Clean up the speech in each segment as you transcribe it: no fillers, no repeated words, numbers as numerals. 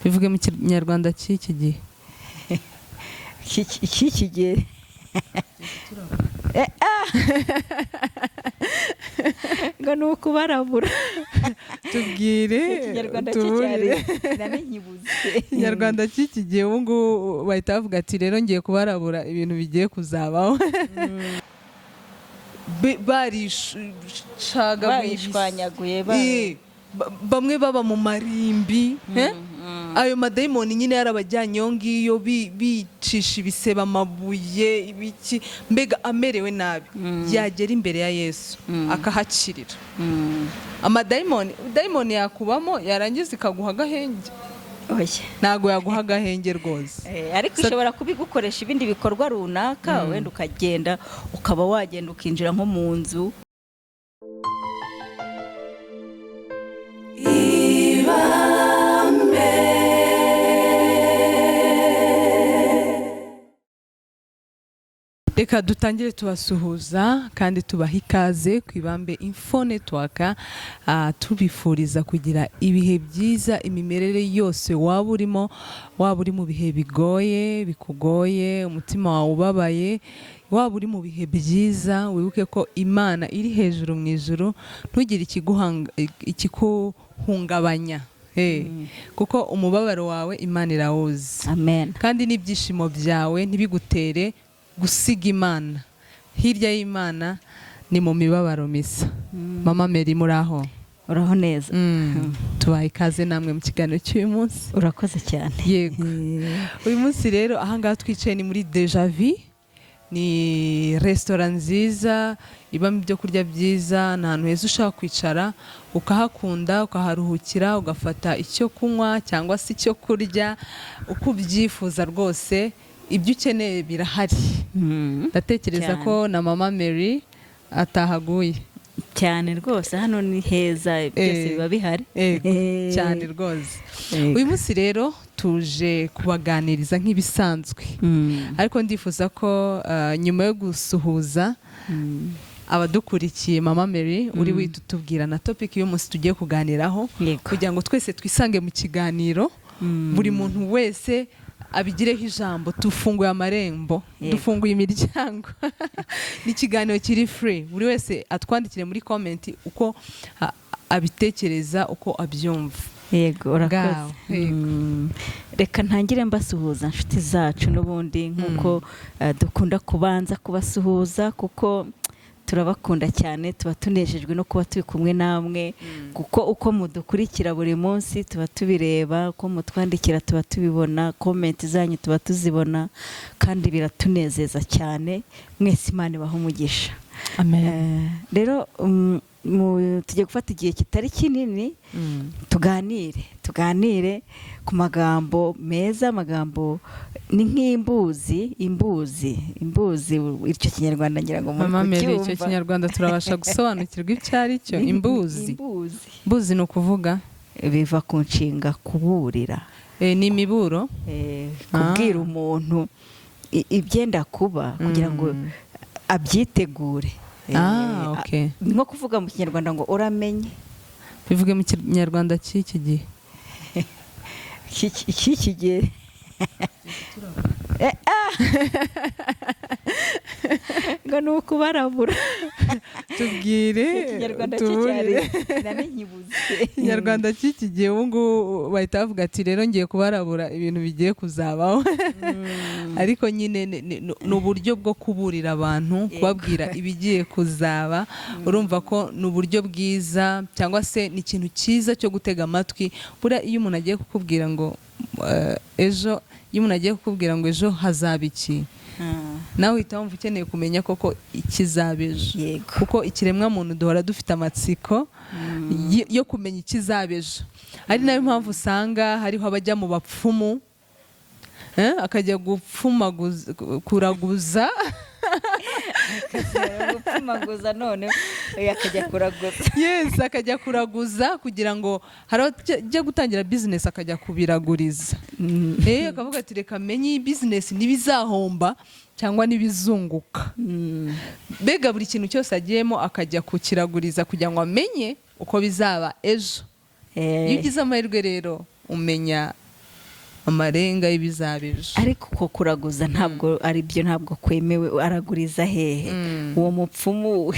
bivuge mu kinyarwanda cy'iki gihe. Iki gihe ngo ni ukubarabura. Tubwire Ikinyarwanda cy'icyari naniyibuze. Ikinyarwanda cy'iki gihe ubu ngubu bahita bavuga ati rero ngiye kubarabura ibintu bigiye kuzabaho. barishwanyaguye bamwe baba mu marimbi, ayo madayimoni nyine yarabajyanye iyo ngiyo bicisha ibiseba, amabuye, ibiki, mbega amerewe nabi. yagera imbere ya Yesu akahakirira. dayimoni yakubamo yarangiza ikaguha agahenge. ntago yaguha agahenge rwose, ariko ishobora kubigukoresha ibindi bikorwa runaka. wenda ukagenda ukaba wagenda ukinjira nko mu nzu. Reka dutangire tubasuhuza kandi tubaha ikaze ku Ibambe Info Network, tubifuriza kugira ibihe byiza imimerere yose waba urimo, waba uri mu bihe bigoye bikugoye, umutima wawe ubabaye, waba uri mu bihe byiza, wibuke ko Imana iri hejuru mu ijuru, ntugire ikikuhungabanya. kuko umubabaro wawe Imana irawuzi. Amen. Kandi n'ibyishimo byawe ntibigutere gusiga Imana. Hirya y'Imana ni mu mibabaro misa. Mama Mary muraho? Uraho neza. Tubaye ikaze namwe mu kiganiro cy'uyu munsi. Urakoze cyane. Yego. Uyu munsi rero ahangaha twicaye ni muri Deja Vu. Ni restaurant nziza ibamo ibyo kurya byiza, ni ahantu heza ushaka kwicara ukahakunda, ukaharuhukira, ugafata icyo kunywa cyangwa se icyo kurya uko ubyifuza rwose. Ibyo ukeneye birahari. Ndatekereza ko na Mama Mary atahaguye cyane rwose. Hano ni heza, byose biba bihari cyane rwose. Uyu munsi rero tuje kubaganiriza nk'ibisanzwe, ariko ndifuza ko nyuma yo gusuhuza abadukurikiye, Mama Mary uri witutubwira na topic y'uyu munsi tugiye kuganiraho, kugira ngo twese twisange mu kiganiro, buri muntu wese abigireho ijambo. Tufunguye amarembo, dufunguye imiryango. Ni ikiganiro kiri free, buri wese atwandikire muri comment uko abitekereza, uko abyumva. Yego, urakoze. Reka ntangire mbasuhuza inshuti zacu n'ubundi nk'uko dukunda kubanza kubasuhuza, kuko turabakunda cyane, tuba tunejejwe no kuba turi kumwe namwe, kuko uko mudukurikira buri munsi tuba tubireba, uko mutwandikira tuba tubibona, comment zanyu tuba tuzibona, kandi biratunezeza cyane. Mwese Imana ibahe umugisha. Amen. Rero tujye gufata igihe kitari kinini tuganire ku magambo meza. Amagambo ni nk'imbuzi, icyo kinyarwanda ngira ngo Mama Mary, icyo kinyarwanda turabasha gusobanukirwa icyo ari cyo. Imbuzi ni ukuvuga, biva ku nshinga kuburira. Ni imiburo, kubwira umuntu ibyenda kuba kugira ngo abyitegure. Okay. Nko kuvuga mu kinyarwanda ngo uramenye. Bivuge mu kinyarwanda cy'iki gihe. Iki gihe ngo ni ukubarabura. Tubwire Ikinyarwanda cy'icyari naniyibuze. Ikinyarwanda cy'iki gihe ubu ngubu bahita bavuga ati rero ngiye kubarabura ibintu bigiye kuzabaho. Ariko nyine ni uburyo bwo kuburira abantu, kubabwira ibigiye kuzaba. Urumva ko ni uburyo bwiza, cyangwa se ni ikintu cyiza cyo gutega amatwi. Buriya iyo umuntu agiye kukubwira ngo ejo hazaba iki, nawe uhita wumva ukeneye kumenya koko ikizaba ejo. Kuko ikiremwa muntu duhora dufite amatsiko yo kumenya ikizaba ejo. Ari nayo mpamvu usanga hariho abajya mu bapfumu, akajya kuraguza gupfumaguza, none akajya kuraguza. Yes, akajya kuraguza kugira ngo harajya gutangira business akajya kubiraguriza. Akavuga ati reka menye iyi business nibizahomba cyangwa nibizunguka. Bega buri kintu cyose agiyemo akajya kukiraguriza kugira ngo amenye uko bizaba ejo. Iyo ugize amahirwe rero umenya amarenga y'ibizabijo. ariko ko kuraguza ntabwo ari byo, ntabwo kwemewe. araguriza hehe? uwo mupfumu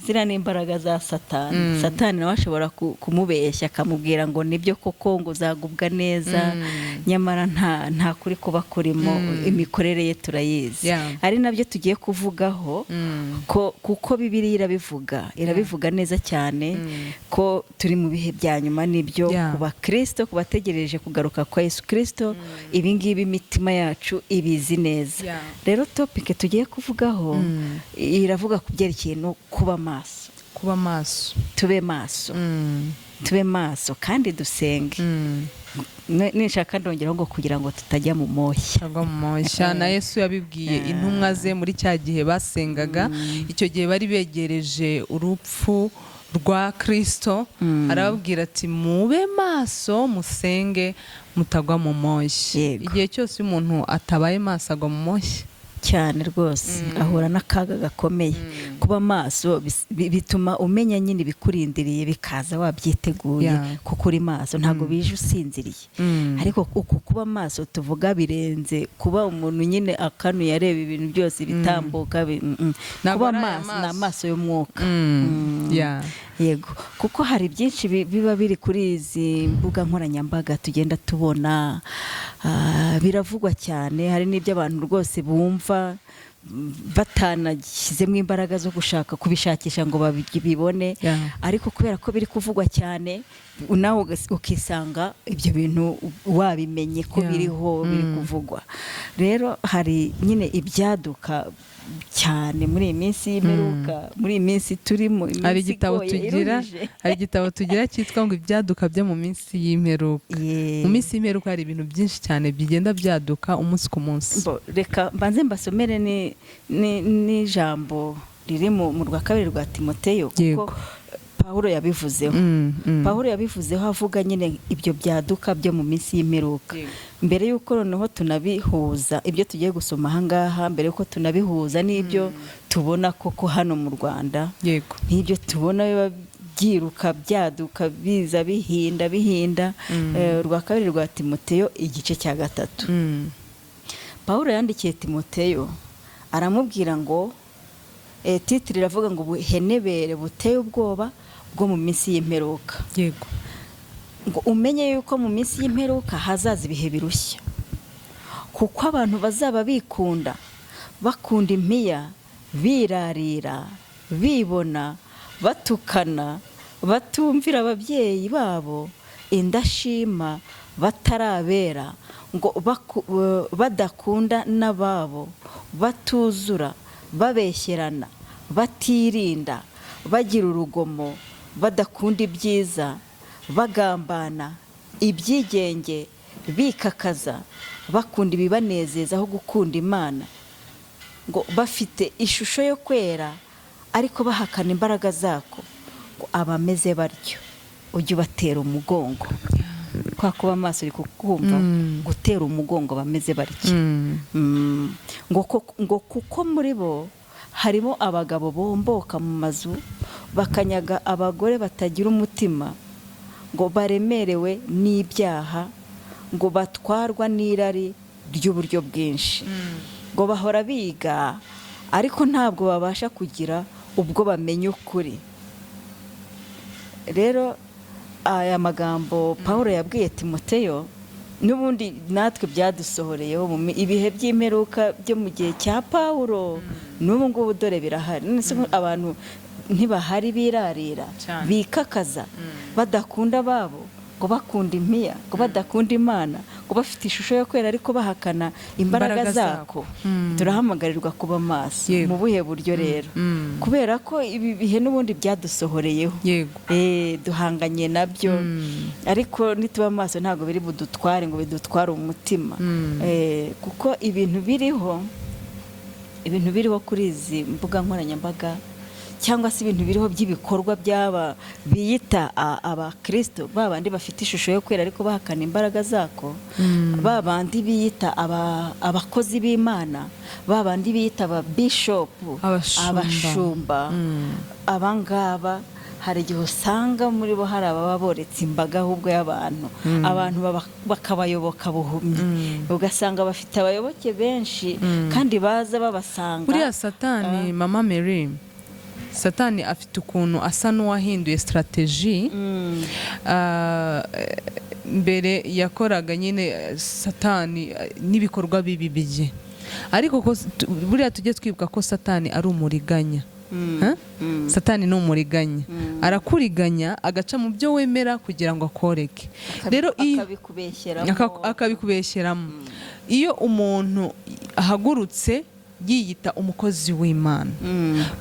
zira n'imbaraga za satani. satani nawe ashobora kumubeshya akamubwira ngo nibyo koko ngo uzagubwa neza, nyamara nta kuri kuba kurimo. imikorere ye turayizi. ari nabyo tugiye kuvugaho, kuko Bibiliya irabivuga neza cyane ko turi mu bihe bya nyuma. nibyo ku bakristo, ku bategereje kugaruka kwa Yesu Kristo, ibi ngibi imitima yacu ibizi neza. rero topic tugiye kuvugaho iravuga ku byerekeye no kuba maso. tube maso kandi dusenge. nishaka ndongeraho ngo kugira ngo tutajya mu moshya. na Yesu yabibwiye intumwa ze muri cya gihe basengaga. icyo gihe bari begereje urupfu rwa Kristo. arababwira ati mube maso musenge mutagwa mu moshya. igihe cyose umuntu atabaye maso agwa mu moshya cyane rwose. ahura n'akaga gakomeye. kuba maso bituma umenya nyine bikurindiriye, bikaza wabyiteguye kuko uri maso, ntabwo bije usinziriye. ariko uku kuba maso tuvuga birenze kuba umuntu nyine akanuye areba ibintu byose bitambuka. kuba maso ni amaso y'umwuka. yego, kuko hari byinshi biba biri kuri izi mbuga nkoranyambaga tugenda tubona. biravugwa cyane. hari n'ibyo abantu rwose bumva batanashyizemo imbaraga zo gushaka kubishakisha ngo babibone. ariko kubera ko biri kuvugwa cyane, nawe ukisanga ibyo bintu wabimenye ko biriho, biri kuvugwa. rero hari nyine ibyaduka cyane muri iyi minsi y'imperuka, muri iyi minsi turimo. hari igitabo tugira cyitwa ngo ibyaduka byo mu minsi y'imperuka. mu minsi y'imperuka hari ibintu byinshi cyane bigenda byaduka umunsi ku munsi. reka mbanze mbasomere n'ijambo riri mu rwa kabiri rwa Timoteyo, kuko Pawulo yabivuzeho. Pawulo yabivuzeho avuga nyine ibyo byaduka byo mu minsi y'imperuka. mbere y'uko noneho tunabihuza ibyo tugiye gusoma ahangaha, mbere y'uko tunabihuza n'ibyo tubona koko hano mu Rwanda, n'ibyo tubona biba byiruka byaduka biza bihinda. Rwa kabiri rwa Timoteyo igice cya 3. Pawulo yandikiye Timoteyo aramubwira ngo titire iravuga ngo buhenebere buteye ubwoba bwo mu minsi y'imperuka. ngo umenye yuko mu minsi y'imperuka hazaza ibihe birushya, kuko abantu bazaba bakunda impiya, birarira, bibona, batukana, batumvira ababyeyi babo, indashima, batarabera, ngo badakunda n'ababo, batuzura, babeshyerana, batirinda, bagira urugomo, badakunda ibyiza, bagambana, ibyigenge, bikakaza, bakunda ibibanezeza aho gukunda Imana, ngo bafite ishusho yo kwera ariko bahakana imbaraga zako. ngo abameze batyo ujye ubatera umugongo. kwa kuba amaso uri kukumva gutera umugongo bameze batyo. ngo kuko muri bo harimo abagabo bomboka mu mazu, bakanyaga abagore batagira umutima, ngo baremerewe n'ibyaha, ngo batwarwa n'irari ry'uburyo bwinshi. ngo bahora biga ariko ntabwo babasha kugira ubwo bamenya ukuri. rero aya magambo Pawulo yabwiye Timoteyo n'ubundi natwe byadusohoreyeho mu ibihe by'imperuka byo mu gihe cya Pawulo. n'ubu ngubu dore birahari. abantu ntibahari, birarira, bikakaza, badakunda ababo, ngo bakunda impiya, ngo badakunda Imana, ngo bafite ishusho yo kwera ariko bahakana imbaraga zako. turahamagarirwa kuba maso. mu buhe buryo rero? kubera ko ibi bihe n'ubundi byadusohoreyeho, duhanganye nabyo. ariko nituba maso ntabwo biri budutware ngo bidutware umutima. kuko ibintu biriho kuri izi mbuga nkoranyambaga, cyangwa se ibintu biriho by'ibikorwa by'aba biyita abakristo, babandi bafite ishusho yo kwera ariko bahakana imbaraga zako, babandi biyita abakozi b'Imana, babandi biyita aba bishop, abashumba, abangaba hari igihe usanga muri bo hari ababa boretse imbaga ahubwo y'abantu abantu bakabayoboka buhumyi ugasanga bafite abayoboke benshi kandi baza babasanga. Buriya Satani Mama Mary, Satani afite ukuntu asa n'uwahinduye strategy. Mbere yakoraga nyine Satani n'ibikorwa bibi bye, ariko buriya tujye twibuka ko Satani ari umuriganya. Satani ni umuriganya, arakuriganya agaca mu byo wemera kugira ngo akoreke. Rero akabikubeshyeramo. Iyo umuntu ahagurutse yiyita umukozi w'Imana,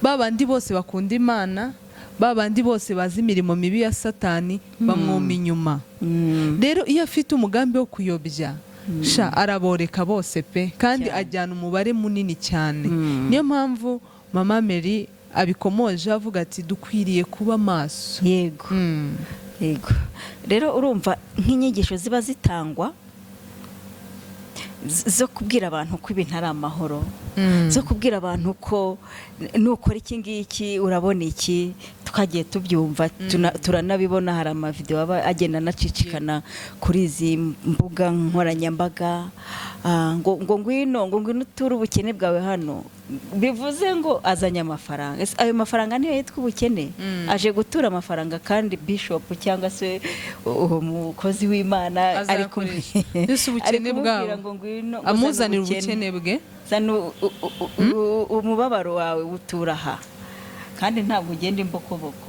babandi bose bakunda Imana, babandi bose bazi imirimo mibi ya Satani bamwoma inyuma. Rero iyo afite umugambi wo kuyobya, araboreka bose pe, kandi ajyana umubare munini cyane. Niyo mpamvu Mama Mary abikomoje avuga ati dukwiriye kuba maso. Yego. Rero urumva nk'inyigisho ziba zitangwa zo kubwira abantu ko ibintu ari amahoro, zo kubwira abantu ko nukora iki ngiki urabona iki. Twagiye tubyumva turanabibona, hari amavideo aba agenda anacicikana kuri izi mbuga nkoranyambaga, ngo ngwino uture ubukene bwawe hano. Bivuze ngo azanye amafaranga. Ayo mafaranga niyo yitwa ubukene? Aje gutura amafaranga kandi bishop cyangwa se umukozi w'Imana ari kumwe ubukene bwawe, amuzanira ubukene bwe, umubabaro wawe utura aha, kandi ntabwo ugenda imbokoboko.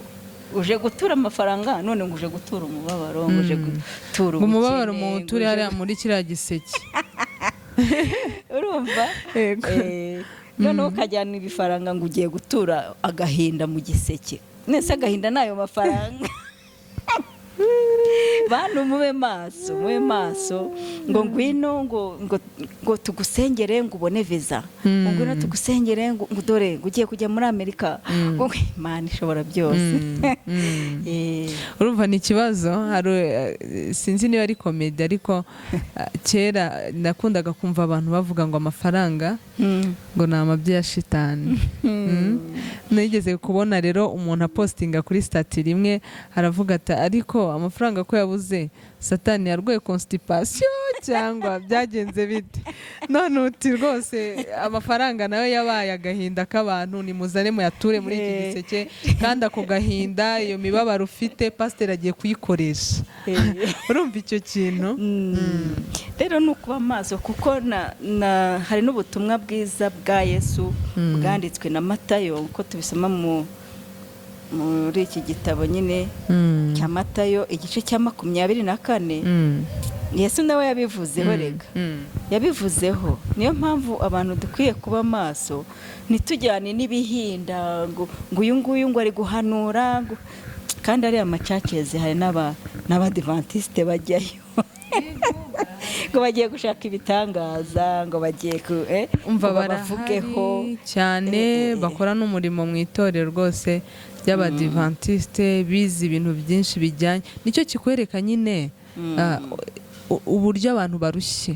Uje gutura amafaranga none ngo uje gutura umubabaro, ngo uje gutura ubukene. Umubabaro mu ture hariya muri kiriya giseke. Urumva? None ukajyana ibifaranga ngo ugiye gutura agahinda mu giseke. Nese agahinda nayo mafaranga. Bantu mube maso ngo ngwino ngo tugusengere ngo ubone visa, ngo ngwino tugusengere ngo dore ugiye kujya muri Amerika, ngo Imana ishobora byose. Urumva ni ikibazo. Sinzi niba ari komedi, ariko kera nakundaga kumva abantu bavuga ngo amafaranga ngo ni amabyi ya shitani. Nigeze kubona rero umuntu apostinga kuri stati rimwe aravuga ati ariko amafaranga ko yabuze Satani yarwaye constipation cyangwa byagenze bite? None uti rwose amafaranga nayo yabaye agahinda k'abantu, ni muzane mu yature muri iki giseke, kandi ako gahinda iyo mibabaro ufite pastor agiye kuyikoresha. Urumva icyo kintu? Rero nukuba maso, kuko hari n'ubutumwa bwiza bwa Yesu bwanditswe na Matayo, uko tubisoma muri iki gitabo nyine cya Matayo igice cya 24. Yesu nawe yabivuzeho, rega yabivuzeho. Niyo mpamvu abantu dukwiye kuba maso, ntitujyane n'ibihinda ngo uyu nguyu ngo ari guhanura, kandi ari amacaceze. Hari n'abadivantiste bajyayo ngo bagiye gushaka ibitangaza, ngo bagiye bavugeho cyane, bakora n'umurimo mu itorero rwose ry'abadivantiste, bizi ibintu byinshi bijyanye. Nicyo kikwereka nyine uburyo abantu barushye.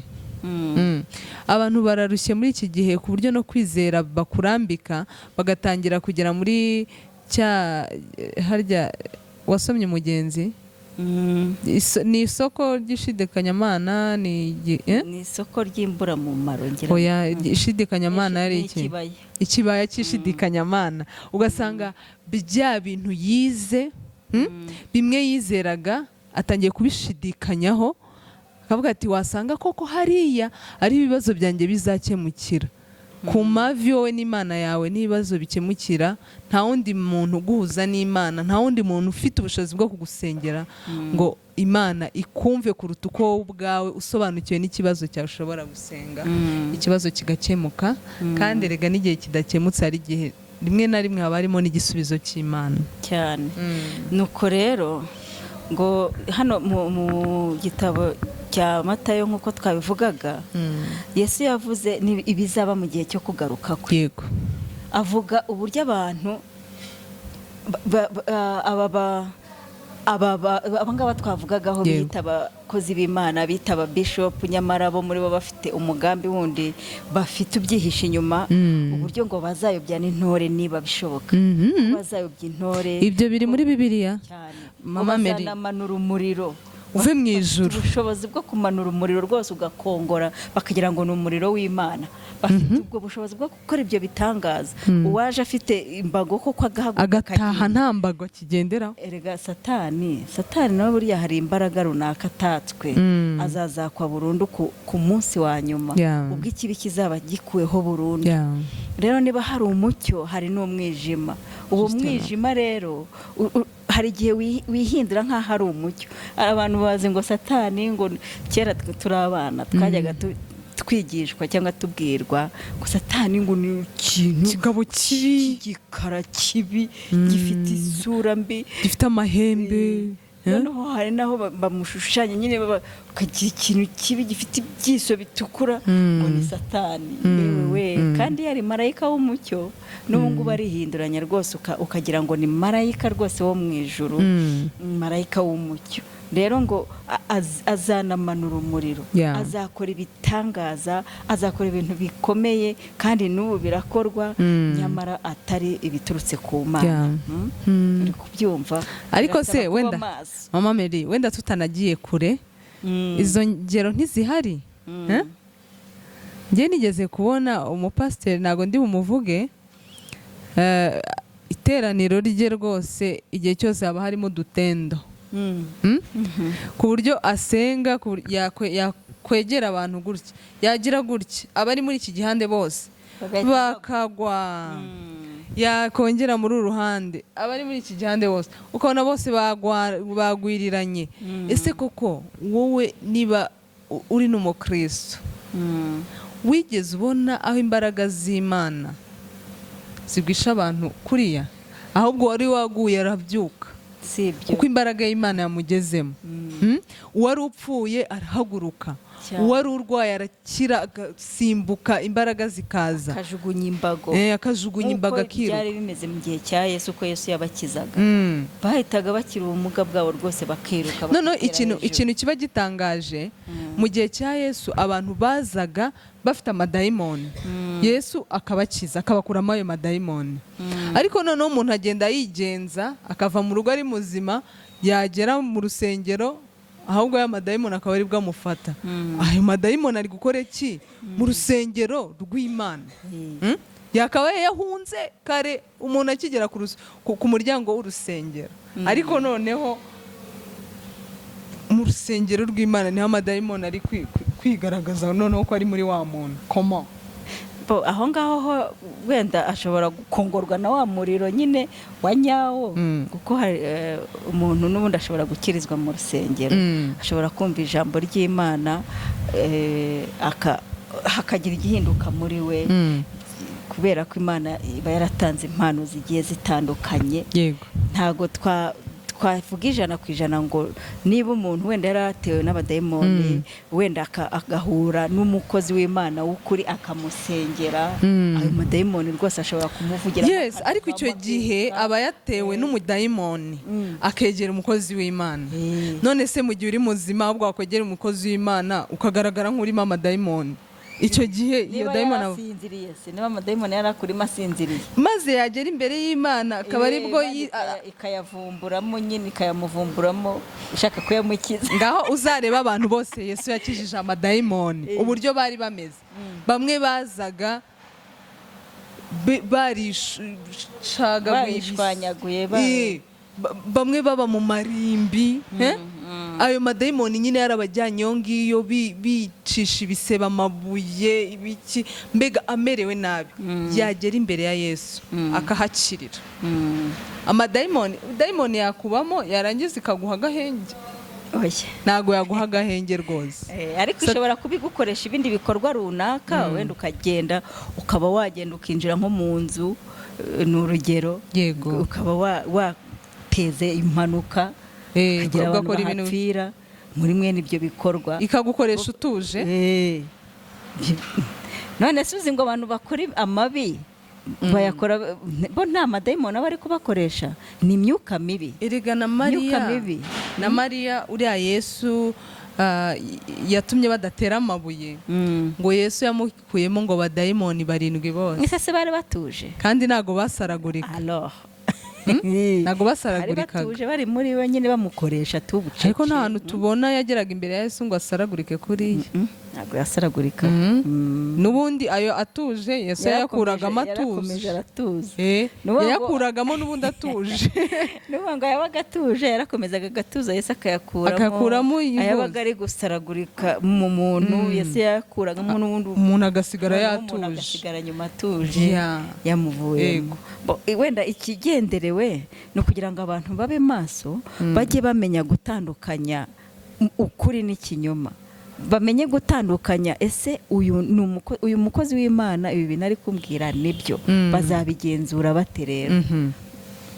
Abantu bararushye muri iki gihe ku buryo no kwizera bakurambika, bagatangira kugera muri harya wasomye Umugenzi. Ni isoko ry'ishidikanyamana, ni isoko ry'imburamumaro. Oya, ishidikanyamana yari iki? Ikibaya cy'ishidikanyamana. Ugasanga bya bintu yize, bimwe yizeraga atangiye kubishidikanyaho, akavuga ati wasanga koko hariya ari ibibazo byanjye bizakemukira. Ku mavi wowe n'Imana yawe n'ibibazo bikemukira, nta wundi muntu uguhuza n'Imana, nta wundi muntu ufite ubushobozi bwo kugusengera ngo Imana ikumve kuruta uko wowe ubwawe usobanukiwe n'ikibazo cyawe ushobora gusenga, ikibazo kigakemuka. Kandi rega n'igihe kidakemutse hari igihe rimwe na rimwe haba harimo n'igisubizo cy'Imana cyane. Nuko rero ngo hano mu gitabo cya Matayo nk'uko twabivugaga, Yesu yavuze ibizaba mu gihe cyo kugaruka kwe. Yego. Avuga uburyo abantu abangaba twavugagaho bita abakozi b'Imana, bita aba bishop, nyamara bo muri bo bafite umugambi wundi, bafite ubyihishe inyuma, uburyo ngo bazayobya n'intore niba bishoboka, bazayobya intore. Ibyo biri muri Bibiliya. Mama Mary, bazanamanura umuriro uve mu ijuru, ubushobozi bwo kumanura umuriro rwose ugakongora, bakagira ngo ni umuriro w'Imana. Bafite ubwo bushobozi bwo gukora ibyo bitangaza. Uwaje afite imbago koko agataha nta mbago kigenderaho. Erega satani nawe buriya hari imbaraga runaka atatswe, azazakwa burundu ku munsi wa nyuma, ubwo ikibi kizaba gikuweho burundu. Rero niba hari umucyo, hari n'umwijima. Uwo mwijima rero hari igihe wihindura nk'aho ari umucyo. Abantu bazi ngo satani, ngo kera turi abana twajyaga twigishwa cyangwa tubwirwa ngo satani ngo ni ikintu kigabo kibi, igikara kibi, gifite isura mbi, gifite amahembe. Noneho hari naho bamushushanya nyine bakagira ikintu kibi gifite ibyiso bitukura, ngo ni satani. Yewe kandi yari marayika w'umucyo, n'ubu ngubu arihinduranya rwose, ukagira ngo ni marayika rwose wo mu ijuru, marayika w'umucyo. Rero ngo azanamanura umuriro, azakora ibitangaza, azakora ibintu bikomeye, kandi n'ubu birakorwa, nyamara atari ibiturutse ku Mana. Uri kubyumva? Ariko se wenda Mama Mary, wenda tutanagiye kure, izo ngero ntizihari. Njye nigeze kubona umupasiteri, ntago ndi bumuvuge, iteraniro rye rwose igihe cyose haba harimo udutendo, ku buryo asenga, yakwegera abantu gutya, yagira gutya, abari muri iki gihande bose bakagwa, yakongera muri uruhande, abari muri iki gihande bose ukabona bose bagwiriranye. Ese koko wowe niba uri n'umukristo, wigeze ubona aho imbaraga z'Imana zigwisha abantu kuriya? Ahubwo wari waguye arabyuka, kuko imbaraga y'Imana yamugezemo. Uwari upfuye arahaguruka, uwari urwaye arakira, agasimbuka, imbaraga zikaza, akajugunya imbago, akajugunya imbago akiruka. Byari bimeze mu gihe cya Yesu, uko Yesu yabakizaga, bahitaga bakira ubumuga bwabo rwose bakiruka. Noneho ikintu kiba gitangaje, mu gihe cya Yesu abantu bazaga bafite amadayimoni, Yesu akabakiza, akabakuramo ayo madayimoni. Ariko noneho umuntu agenda yigenza, akava mu rugo ari muzima, yagera mu rusengero, ahubwo ya madayimoni akaba ari bwamufata. Ayo madayimoni ari gukora iki mu rusengero rw'Imana? Yakabaye yahunze kare umuntu akigera ku muryango w'urusengero. Ariko noneho mu rusengero rw'Imana niho amadayimoni ari kwigaragaza, noneho ko ari muri wa muntu. Comment? Aho ngaho wenda ashobora gukongorwa na wa muriro nyine wa nyawo, kuko umuntu n'ubundi ashobora gukirizwa mu rusengero, ashobora kumva ijambo ry'Imana, hakagira igihinduka muri we, kubera ko Imana iba yaratanze impano zigiye zitandukanye. Ntago twavuga 100% ngo niba umuntu wenda yaratewe n'abadayimoni, wenda agahura n'umukozi w'Imana w'ukuri akamusengera, ayo madayimoni rwose ashobora kumuvugira. Yes, ariko icyo gihe aba yatewe n'umudayimoni akegera umukozi w'Imana. None se mu gihe uri muzima, ahubwo wakwegera umukozi w'Imana ukagaragara nk'urimo amadayimoni, icyo gihe iyo dayimoni asinziriye, niba amadayimoni yarakurimo asinziriye, maze yagera imbere y'Imana akaba ari bwo ikayavumburamo nyine, ikayamuvumburamo ishaka kuyamukiza. Ngaho uzareba abantu bose Yesu yakijije amadayimoni uburyo bari bameze. Bamwe bazaga barishwanyaguye, bamwe baba mu marimbi, ayo madayimoni nyine yarabajyanye iyo ngiyo, bicisha ibiseba, amabuye, ibiki, mbega amerewe nabi. Yagera imbere ya Yesu akahakirira. Dayimoni yakubamo, yarangiza ikaguha agahenge? Ntago yaguha agahenge rwose. Ariko ishobora kubigukoresha ibindi bikorwa runaka, wenda ukagenda ukaba wagenda ukinjira nko mu nzu, ni urugero, ukaba wateze impanuka, kagira abantu bahapfira muri mwene ibyo bikorwa, ikagukoresha utuje. None se uzi ngo abantu bakora amabi bayakora bo nta madayimoni aba ari kubakoresha, ni imyuka mibi. erega Imyuka mibi. na Mariya uriya Yesu yatumye badatera amabuye ngo Yesu yamukuyemo ngo badayimoni 7 bose. Ese bari batuje kandi ntago basaragurika. alors ntago basaragurika, batuje bari muri we nyine bamukoresha tubucece. ariko nta hantu tubona yageraga imbere ya Yesu ngo asaragurike kuriya. ntabwo yasaragurika. n'ubundi ayo atuje Yesu yakuragamo atuje. yakuragamo n'ubundi atuje. n'ubu ngo yabaga atuje yarakomezaga agatuza Yesu akayakuramo yabaga ari gusaragurika mu muntu. Yesu yakuragamo n'ubundi umuntu agasigara yatuje, umuntu agasigara nyuma atuje yamuvuyemo. wenda ikigenderewe ni ukugira ngo abantu babe maso, bajye bamenya gutandukanya ukuri n'ikinyoma, bamenye gutandukanya ese uyu mukozi w'Imana ibi bintu ari kumbwira nibyo, bazabigenzura bate rero?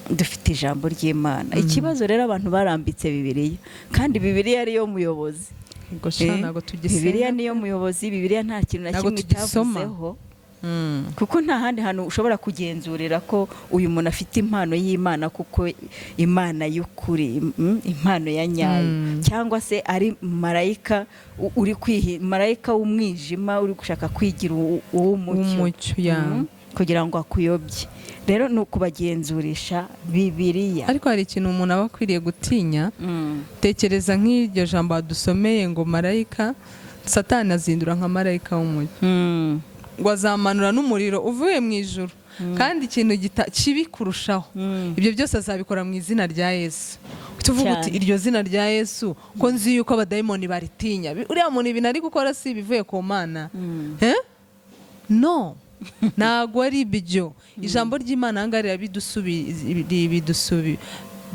Dufite ijambo ry'Imana. Ikibazo rero abantu barambitse Bibiliya, kandi Bibiliya ariyo muyobozi. Bibiliya niyo muyobozi. Bibiliya nta kintu na kimwe itavuzeho, kuko nta handi hantu ushobora kugenzurira ko uyu muntu afite impano y'Imana, kuko Imana y'ukuri, impano ya nyayo, cyangwa se ari marayika marayika w'umwijima uri gushaka kwigira uw'umucyo kugira ngo akuyobye. Rero ni ukubagenzurisha Bibiliya. ariko hari ikintu umuntu aba akwiriye gutinya. tekereza nk'iryo jambo dusomeye ngo marayika, Satani azindura nka marayika w'umucyo, ngo azamanura n'umuriro uvuye mu ijuru, kandi ikintu kibi kurushaho ibyo byose azabikora mu izina rya Yesu. tuvuga uti iryo zina rya Yesu ko nzi yuko abadayimoni baritinya, uriya muntu ibintu ari gukora si bivuye ku Mana. no ntago ari ibyo. ijambo ry'Imana ahangaha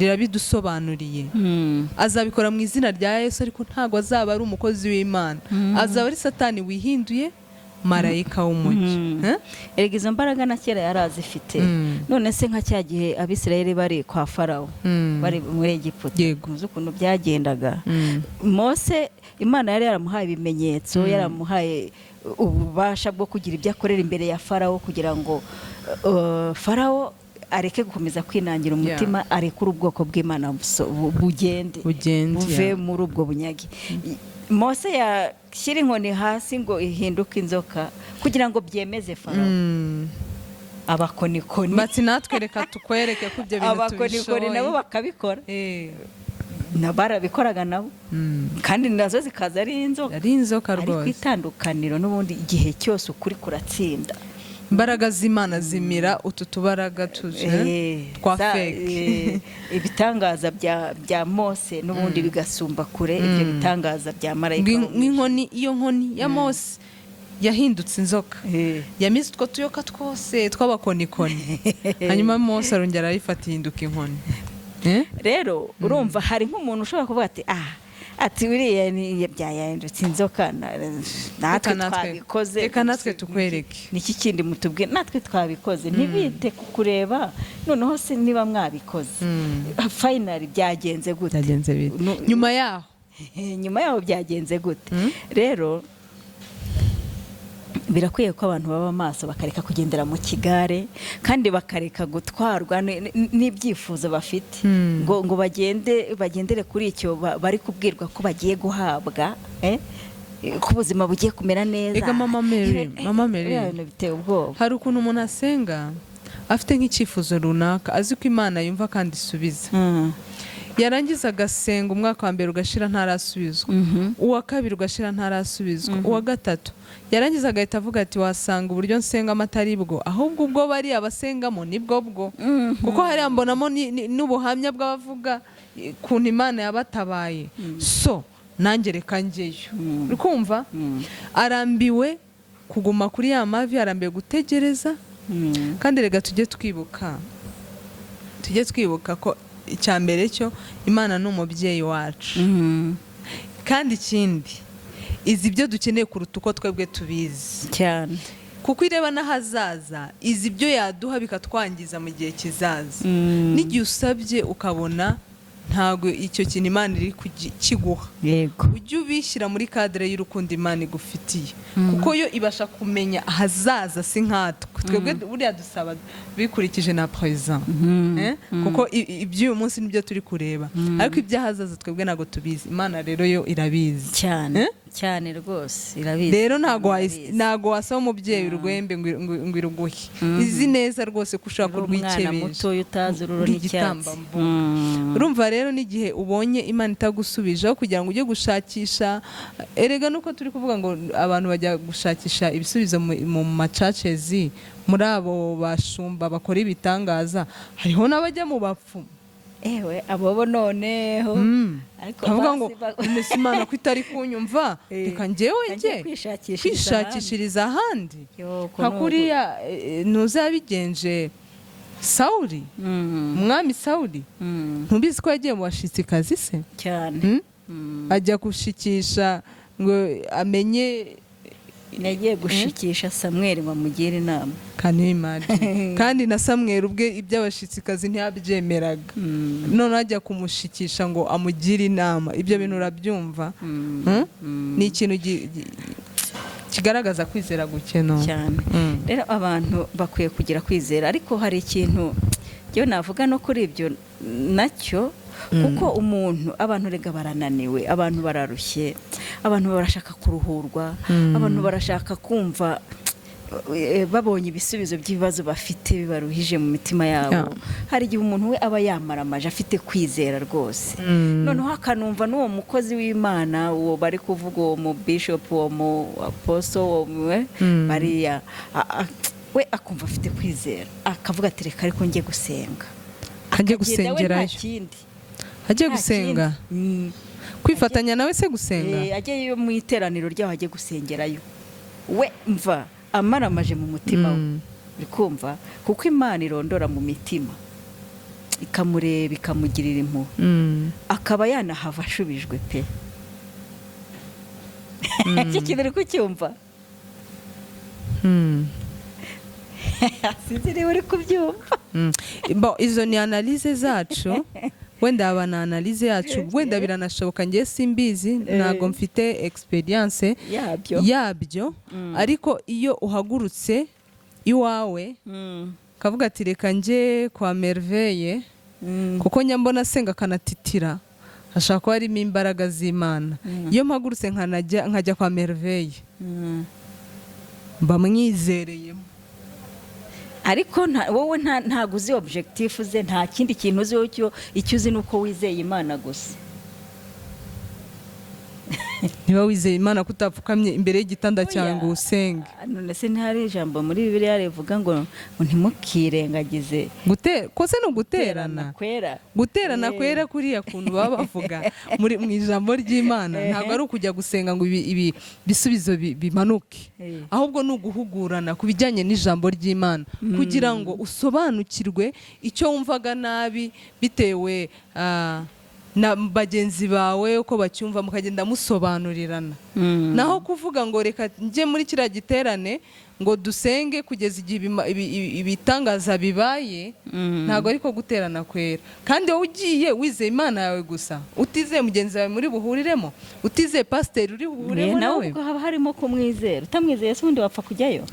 rirabidusobanuriye. azabikora mu izina rya Yesu, ariko ntago azaba ari umukozi w'Imana, azaba ari Satani wihinduye marayika w'umucyo. erega izo mbaraga na kera yari azifite. none se nka cya gihe Abisirayeli bari kwa Farawo, bari muri Egiputa, muzi ukuntu byagendaga. Mose Imana yari yaramuhaye ibimenyetso, yaramuhaye ububasha bwo kugira ibyo akorera imbere ya Farawo, kugira ngo Farawo areke gukomeza kwinangira umutima, arekure ubwoko bw'Imana bugende buve muri ubwo bunyagi. Mose yashyira inkoni hasi ngo ihinduke inzoka kugira ngo byemeze Farawo. abakonikoni bati natwe reka tukwereke ko ibyo bintu tubishoboye. abakonikoni nabo bakabikora. barabikoraga nabo, kandi nazo zikaza ari inzoka rwose. ariko itandukaniro n'ubundi igihe cyose ukuri kuratsinda. imbaraga z'Imana zimira utu tubaraga twa fake. ibitangaza bya Mose n'ubundi bigasumba kure ibyo bitangaza bya marayika. iyo nkoni ya Mose yahindutse inzoka, yamize utwo tuyoka twose tw'abakonikoni, hanyuma Mose arongera arayifata ihinduka inkoni. rero urumva hari nk'umuntu ushobora kuvuga ati biriya byahindutse inzoka, natwe twabikoze. reka natwe tukwereke. niki kindi mutubwire? natwe twabikoze. ntibite kukureba noneho se niba mwabikoze. finally byagenze gute? nyuma yaho byagenze gute? rero birakwiye ko abantu baba maso, bakareka kugendera mu kigare, kandi bakareka gutwarwa n'ibyifuzo bafite, ngo bagendere kuri icyo bari kubwirwa ko bagiye guhabwa, ko ubuzima bugiye kumera neza. Ega Mama Mary, biteye ubwoba. hari ukuntu umuntu asenga afite nk'icyifuzo runaka, azi ko Imana yumva kandi isubiza. yarangiza agasenga umwaka wa mbere ugashira ntarasubizwa, uwa kabiri ugashira ntarasubizwa, uwa gatatu yarangiza agahita avuga ati wasanga uburyo nsenga amatari bwo, ahubwo ubwo bari abasengamo nibwo bwo. kuko hari ambonamo n'ubuhamya bw'abavuga kuntu Imana yabatabaye. so nanjye reka njyeyo. uri kumva? arambiwe kuguma kuri ya mavi, arambiwe gutegereza. kandi rega tujye twibuka ko icya mbere cyo Imana ni umubyeyi wacu. kandi ikindi izi ibyo dukeneye kuruta uko twebwe tubizi cyane, kuko ireba n'ahazaza, izi ibyo yaduha bikatwangiza mu gihe kizaza. n'igihe usabye ukabona ntago icyo kintu Imana iri kiguha. Yego. Ujye ubishyira muri cadre y'urukundo Imana igufitiye, kuko yo ibasha kumenya ahazaza si nkatwe. Twebwe buriya dusaba bikurikije na present, kuko iby'uyu munsi nibyo turi kureba, ariko iby'ahazaza twebwe ntago tubizi. Imana rero yo irabizi cyane cyane rwose irabizi. Rero ntago wasaba umubyeyi urwembe ngo iruguhe. Izi neza rwose ko ushaka kurwikebeje. Umwana muto utazi ururo n'icyatsi. Urumva rero n'igihe ubonye Imana itagusubijeho kugira ngo ujye gushakisha, erega nuko turi kuvuga ngo abantu bajya gushakisha ibisubizo mu macacezi, muri abo bashumba bakora ibitangaza, hariho n'abajya mu bapfumu. Ewe abo noneho ariko bavuga ngo Imana ko itari kunyumva, reka njyewe njye kwishakishiriza ahandi. Hakuriya ntuzabigenje Sawuli, umwami Sawuli, ntubizi ko yagiye mu bashitsikazi se cyane, ajya gushikisha ngo amenye. Nagiye gushikisha Samweli ngo amugire inama. Kandi na Samweli ubwe iby'abashitsikazi ntiyabyemeraga, none ajya kumushikisha ngo amugire inama. Ibyo bintu urabyumva? Ni ikintu kigaragaza kwizera gukeno cyane. Rero abantu bakwiye kugira kwizera, ariko hari ikintu cyo navuga no kuri ibyo nacyo, kuko abantu rega barananiwe, abantu bararushye, abantu barashaka kuruhurwa, abantu barashaka kumva babonye ibisubizo by'ibibazo bafite bibaruhije mu mitima yabo. Hari igihe umuntu we aba yamaramaje afite kwizera rwose, noneho akanumva n'uwo mukozi w'Imana, uwo bari kuvuga, uwo mu bishop, uwo mu apostle, uwo bariya, we akumva afite kwizera, akavuga ati reka ariko njye gusenga, ajye gusengerayo, ajye gusenga, kwifatanya nawe se gusenga, ajye mu iteraniro ryaho, ajye gusengerayo. We mva amaramaje mu mutima we, uri kumva, kuko Imana irondora mu mitima, ikamureba, ikamugirira impuhwe, akaba yanahava ashubijwe pe. Icyo kintu uri kucyumva? Sinzi niba uri kubyumva. Izo ni analize zacu, wenda aba na analize yacu, wenda biranashoboka, njye simbizi, ntago mfite experience yabyo, ariko iyo uhagurutse iwawe kavuga ati reka njye kwa Merveille, kuko nyambona senga kanatitira, hashaka ko harimo imbaraga z'Imana. Iyo mpagurutse nkajya kwa Merveille, mba mwizereyemo. Ariko wowe ntago uzi objectif ze, nta kindi kintu uzi, icyo uzi nuko wizeye Imana gusa. Niba wizeye Imana kutapfukamye imbere y'igitanda cyawe ngo usenge. None se ntihari ijambo muri Bibiliya rivuga ngo ntimukirengagize kose no guterana kwera kuriya kuntu baba bavuga mu ijambo ry'Imana, ntabwo ari ukujya gusenga ngo ibi bisubizo bimanuke, ahubwo ni uguhugurana ku bijyanye n'ijambo ry'Imana, kugira ngo usobanukirwe icyo wumvaga nabi bitewe na bagenzi bawe uko bacyumva, mukagenda musobanurirana. Naho kuvuga ngo reka njye muri kiriya giterane ngo dusenge kugeza igihe ibitangaza bibaye, ntabwo ariko guterana kwera. Kandi wowe ugiye wizeye Imana yawe gusa, utizeye mugenzi wawe muri buhuriremo, utizeye pasiteri uri buhuriremo nawe, ubwo haba harimo kumwizera. Utamwizeye se ubundi wapfa kujyayo?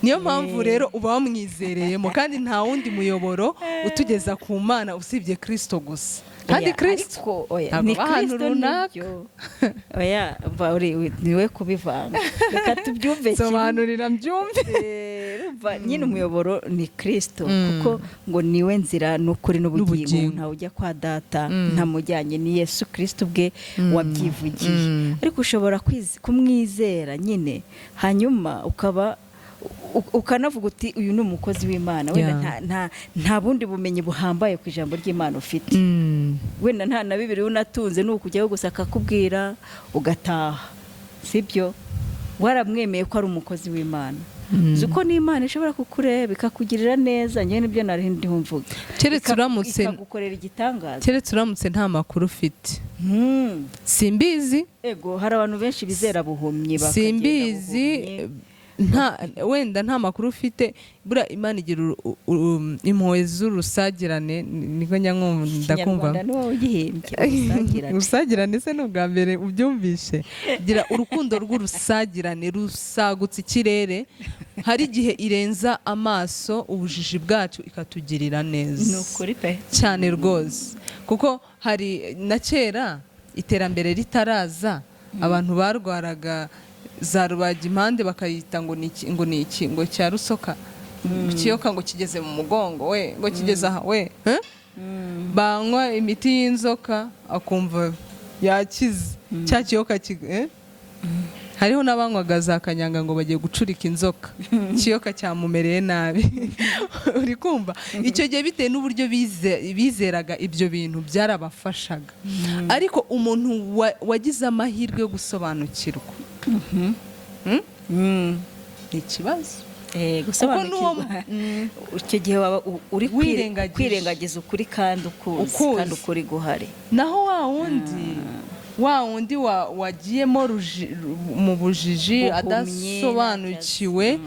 Niyo mpamvu rero uba wamwizereyemo, kandi nta wundi muyoboro utugeza ku Mana usibye Kristo gusa. Kandi Kristo ni Kristo runaka, niwe kubivanga. Reka tubyumve, sobanurira mbyumve. Nyine umuyoboro ni Kristo, kuko ngo niwe nzira n'ukuri n'ubugingo, ntawe ujya kwa Data ntamujyanye, ni Yesu Kristo ubwe wabyivugiye. Ariko ushobora kumwizera nyine, hanyuma ukanavuga uti uyu ni umukozi w'Imana, wenda nta bundi bumenyi buhambaye ku ijambo ry'Imana ufite, wenda nta na Bibiliya unatunze, ni ukujyaho gusa akakubwira ugataha, sibyo? Waramwemeye ko ari umukozi w'Imana, uko n'Imana ishobora kukureba ikakugirira neza. Njye nibyo nari ndiho mvuga, ikagukorera igitangaza, keretse uramutse nta makuru ufite. Simbizi, ego hari abantu benshi bizera buhumyi, simbizi wenda nta makuru ufite bura Imana igira impuhwe z'urusagirane niko ndakumva urusagirane se n'ubwa mbere ubyumvishe gira urukundo rw'urusagirane rusagutse ikirere hari igihe irenza amaso ubujiji bwacu ikatugirira neza cyane rwose kuko hari na kera iterambere ritaraza abantu barwaraga za rubagimpande bakayita ngo ni iki ngo cya rusoka kiyoka ngo kigeze mu mugongo we ngo kigeze aha we banywa imiti y'inzoka akumva yakize cya kiyoka hariho n'abanywaga za kanyanga ngo bagiye gucurika inzoka kiyoka cyamumereye nabi uri kumva icyo gihe bitewe n'uburyo bizeraga ibyo bintu byarabafashaga ariko umuntu wagize amahirwe yo gusobanukirwa ni ikibazo gusobanukirwa icyo gihe waba uri kwirengagiza ukuri kandi ukuzi kandi ukuri guhari naho wa wundi wagiyemo mu bujiji adasobanukiwe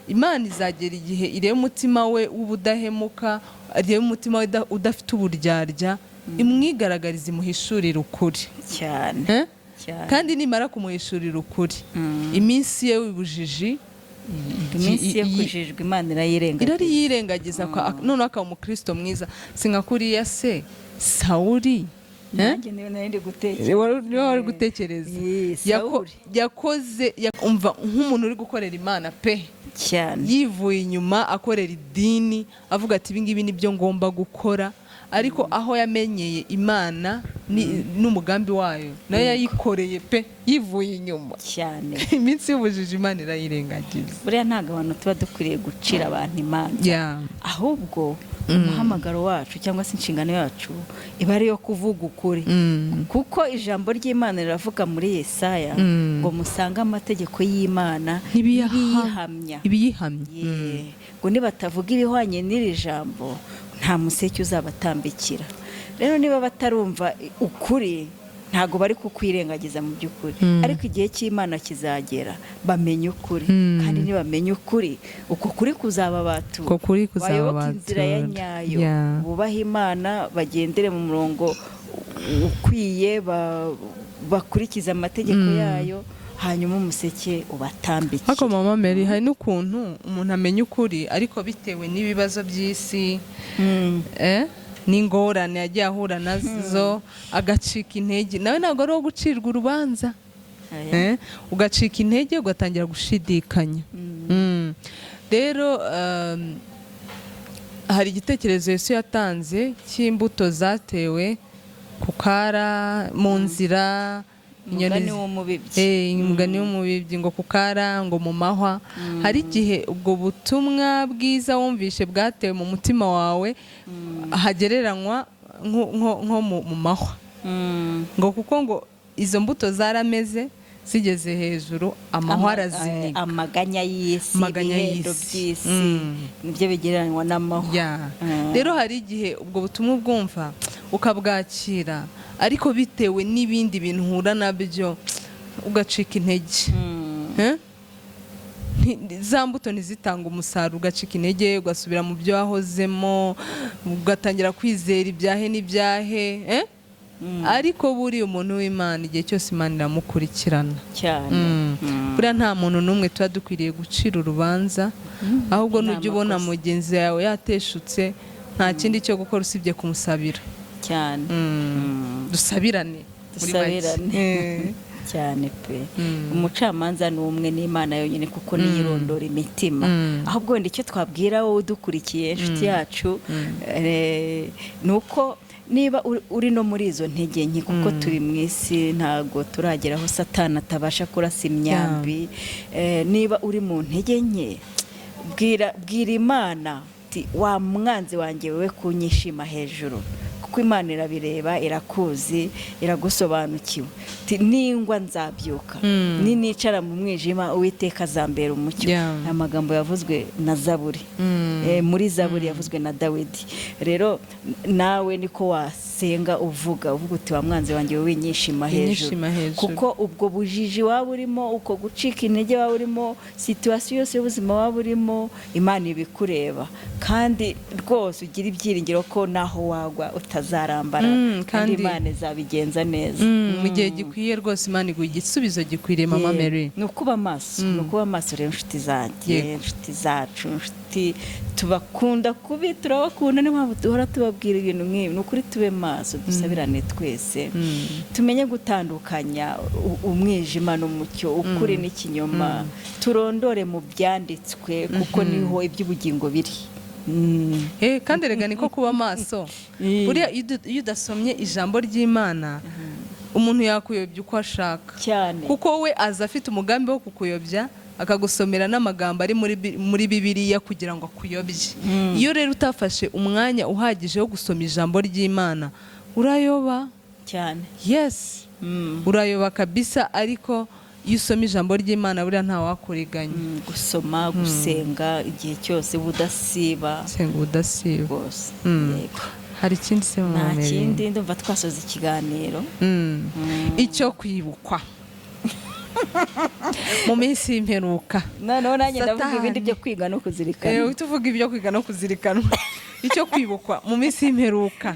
Imana izagera igihe ireba umutima we w'ubudahemuka ireba umutima we udafite uburyarya imwigaragariza imuhishurira ukuri cyane kandi nimara kumuhishurira ukuri iminsi ye w'ubujiji iminsi yo kujijwe Imana irayirengagiza none akaba umukristo mwiza singa kuriya se Sawuli nanjye niwe wari gutekereza yakoze umva nk'umuntu uri gukorera Imana pe cyane yivuye inyuma akorera idini avuga ati ibi ngibi nibyo ngomba gukora ariko aho yamenyeye Imana n'umugambi wayo nayo yayikoreye pe yivuye inyuma cyane iminsi y'ubujiji Imana irayirengagiza buriya ntabwo abantu tuba dukwiriye gucira abantu imanza ahubwo umuhamagaro wacu cyangwa se inshingano yacu iba ari iyo kuvuga ukuri kuko ijambo ry'Imana riravuga muri Yesaya ngo musange amategeko y'Imana ibiyihamya ngo nibatavuga ibihwanye n'iri jambo nta museke uzabatambikira rero niba batarumva ukuri ntago bari kukwirengagiza mu by'ukuri ariko igihe cy'Imana kizagera bamenye ukuri kandi nibamenye ukuri uko kuri kuzababatura bayoboke inzira ya nyayo bubaha Imana bagendere mu murongo ukwiye bakurikiza amategeko yayo hanyuma umuseke ubatambike ariko mama Mary hari n'ukuntu umuntu amenya ukuri ariko bitewe n'ibibazo by'isi n'ingorane yagiye ahura nazo agacika intege nawe ntabwo ari uwo gucirwa urubanza ugacika intege ugatangira gushidikanya rero hari igitekerezo Yesu yatanze cy'imbuto zatewe ku kara mu nzira umugani w'umubibyi ngo kukara ngo mu mahwa hari igihe ubwo butumwa bwiza wumvishe bwatewe mu mutima wawe hagereranywa nko mu mahwa ngo kuko ngo izo mbuto zarameze zigeze hejuru amahwa araziniga amaganya y'isi ibihendo by'isi nibyo bigereranywa n'amahwa rero hari igihe ubwo butumwa ubwumva ukabwakira ariko bitewe n'ibindi bintu uhura nabyo ugacika intege za mbuto ntizitanga umusaruro ugacika intege ugasubira mu byo wahozemo ugatangira kwizera ibyahe n'ibyahe ariko buriya umuntu w'Imana igihe cyose Imana iramukurikirana cyane buriya nta muntu n'umwe tuba dukwiriye gucira urubanza ahubwo nujya ubona mugenzi yawe yateshutse nta kindi cyo gukora usibye kumusabira cyane dusabirane cyane pe umucamanza ni umwe n'Imana yonyine kuko niyirondora imitima ahubwo wenda icyo twabwira wowe udukurikiye inshuti yacu ni uko niba uri no muri izo ntege nke kuko turi mu isi ntago turageraho Satani atabasha kurasa imyambi niba uri mu ntege nke bwira Imana wa mwanzi wanjye wewe kunyishima hejuru kuko Imana irabireba, irakuzi, iragusobanukiwe. Ningwa nzabyuka, nicara mu mwijima Uwiteka azambera umucyo. Aya magambo yavuzwe na Zaburi, muri Zaburi yavuzwe na Dawidi. Rero nawe niko wasenga uvuga uti wa mwanzi wanjye wowe winyishima hejuru, kuko ubwo bujiji waba urimo, uko gucika intege waba urimo, situation yose y'ubuzima waba urimo, Imana ibikureba, kandi rwose ugira ibyiringiro ko naho wagwa utazarambara, kandi Imana izabigenza neza mu gihe gikwiye. Rwose Imana iguha igisubizo gikwiriye, Mama Mary. Ni ukuba maso, ni ukuba maso rero inshuti zanjye, inshuti zacu, inshuti tubakunda kubi, turabakunda, niyo mpamvu duhora tubabwira ibintu nk'ibi. Ni ukuri tube maso, dusabirane twese, tumenye gutandukanya umwijima n'umucyo, ukuri n'ikinyoma, turondore mu byanditswe, kuko niho iby'ubugingo biri. Kandi rega niko kuba maso. Buriya iyo udasomye ijambo ry'Imana, umuntu yakuyobya uko ashaka cyane, kuko we aza afite umugambi wo kukuyobya, akagusomera n'amagambo ari muri Bibiliya kugira ngo akuyobye. Iyo rero utafashe umwanya uhagije wo gusoma ijambo ry'Imana, urayoba cyane. Yes, urayoba kabisa. Ariko iyo usoma ijambo ry'Imana, buriya nta wakuriganya. Gusoma, gusenga igihe cyose budasiba, senga udasiba rwose. Hari ikindi se mu nta kindi, ndumva twasoza ikiganiro. Icyo kwibukwa mu minsi y'imperuka. Noneho nanjye ndavuga ibindi byo kwiga no kuzirikana. Tuvuga ibyo kwiga no kuzirikana. Icyo kwibukwa mu minsi y'imperuka,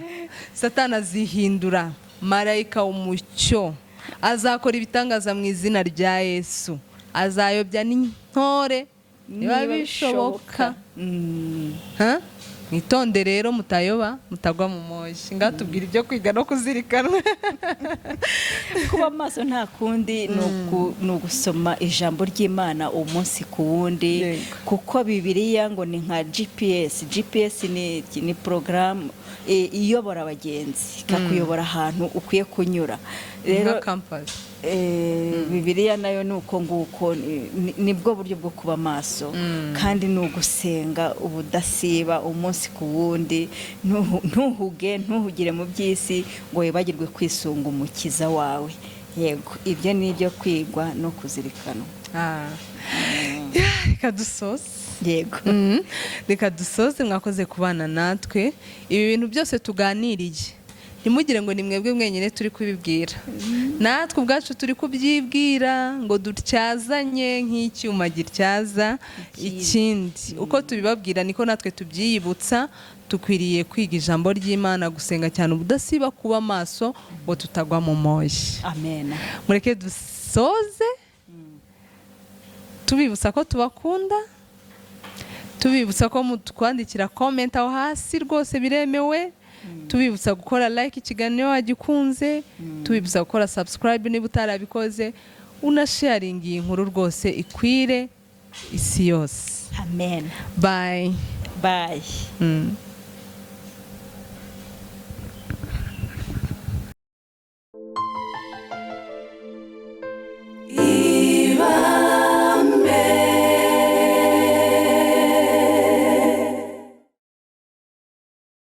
Satani azihindura marayika w'umucyo, azakora ibitangaza mu izina rya Yesu, azayobya n'intore niba bishoboka. Mwitonde rero mutayoba, mutagwa mu moshyi. Ngatubwira ibyo kwiga no kuzirikanwa. Kuba maso nta kundi ni ugusoma ijambo ry'Imana umunsi ku wundi, kuko Bibiliya ngo ni nka GPS. GPS ni porogaramu iyobora abagenzi, ikakuyobora ahantu ukwiye kunyura. Rero campus, Bibiliya nayo ni uko nguko, nibwo buryo bwo kuba maso. Kandi ni ugusenga ubudasiba umunsi ku wundi, ntuhugire mu by'isi ngo wibagirwe kwisunga umukiza wawe. Yego, ibyo ni ibyo kwigwa no kuzirikanwa. Reka dusoze. Yego, reka dusoze. Mwakoze kubana natwe. Ibi bintu byose tuganiriye, ntimugire ngo ni mwebwe mwenyine turi kubibwira, natwe ubwacu turi kubyibwira ngo dutyazanye nk'icyuma gityaza ikindi. Uko tubibabwira niko natwe tubyiyibutsa. Dukwiriye kwiga ijambo ry'Imana, gusenga cyane ubudasiba, kuba maso ngo tutagwa mu moshyi. Amen. Mureke dusoze tubibutsa ko tubakunda, tubibutsa ko mutwandikira comment aho hasi, rwose biremewe. Tubibutsa gukora like ikiganiro wagikunze, tubibutsa gukora subscribe niba utarabikoze, unasharinga iyi nkuru rwose ikwire isi yose. Amen. Bye. Bye.